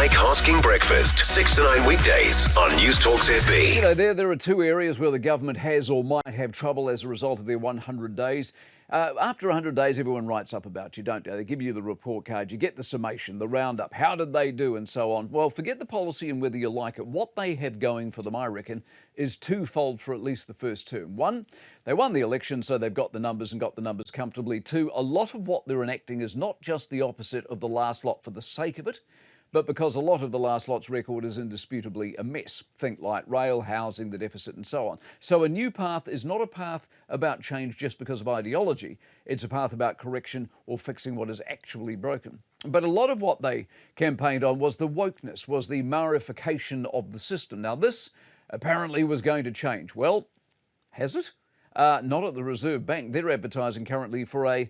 Mike Hosking Breakfast, 6 to 9 weekdays on Newstalk ZB. You know, there are two areas where the government has or might have trouble as a result of their 100 days. After 100 days, everyone writes up about you, don't they? They give you the report card, you get the summation, the roundup, how did they do and so on. Well, forget the policy and whether you like it. What they have going for them, I reckon, is twofold for at least the first term. One, they won the election, so they've got the numbers and got the numbers comfortably. Two, a lot of what they're enacting is not just the opposite of the last lot for the sake of it, but because a lot of the last lot's record is indisputably a mess. Think light rail, housing, the deficit and so on. So a new path is not a path about change just because of ideology. It's a path about correction or fixing what is actually broken. But a lot of what they campaigned on was the wokeness, was the Maorification of the system. Now this apparently was going to change. Well, has it? Not at the Reserve Bank. They're advertising currently for a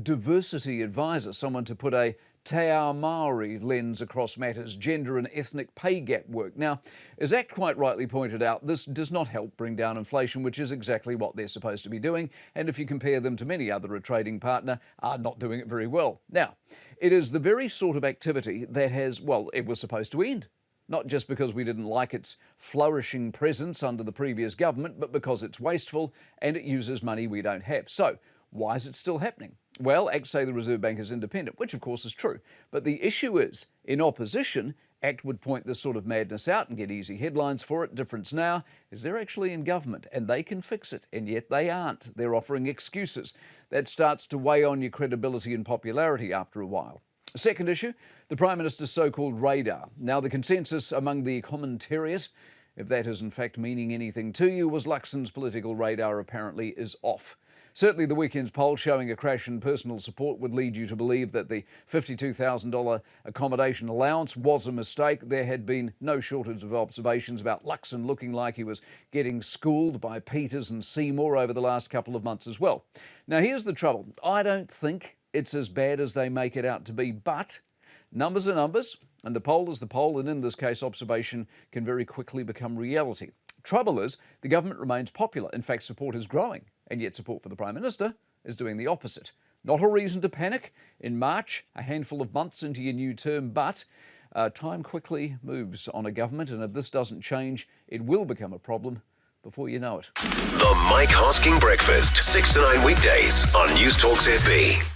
diversity advisor, someone to put a Te Ao Māori lens across matters, gender and ethnic pay gap work. Now, as Act quite rightly pointed out, this does not help bring down inflation, which is exactly what they're supposed to be doing, and if you compare them to many other a trading partner, are not doing it very well. Now, it is the very sort of activity that has, well, it was supposed to end. Not just because we didn't like its flourishing presence under the previous government, but because it's wasteful and it uses money we don't have. So, why is it still happening? Well, Act say the Reserve Bank is independent, which of course is true. But the issue is, in opposition, Act would point this sort of madness out and get easy headlines for it. Difference now is they're actually in government and they can fix it, and yet they aren't. They're offering excuses. That starts to weigh on your credibility and popularity after a while. Second issue, the Prime Minister's so-called radar. Now, the consensus among the commentariat, if that is in fact meaning anything to you, was Luxon's political radar apparently is off. Certainly the weekend's poll showing a crash in personal support would lead you to believe that the $52,000 accommodation allowance was a mistake. There had been no shortage of observations about Luxon looking like he was getting schooled by Peters and Seymour over the last couple of months as well. Now here's the trouble. I don't think it's as bad as they make it out to be, but numbers are numbers, and the poll is the poll, and in this case, observation can very quickly become reality. Trouble is, the government remains popular. In fact, support is growing, and yet support for the Prime Minister is doing the opposite. Not a reason to panic in March, a handful of months into your new term, but time quickly moves on a government, and if this doesn't change, it will become a problem before you know it. The Mike Hosking Breakfast, 6 to 9 weekdays on Newstalk ZB.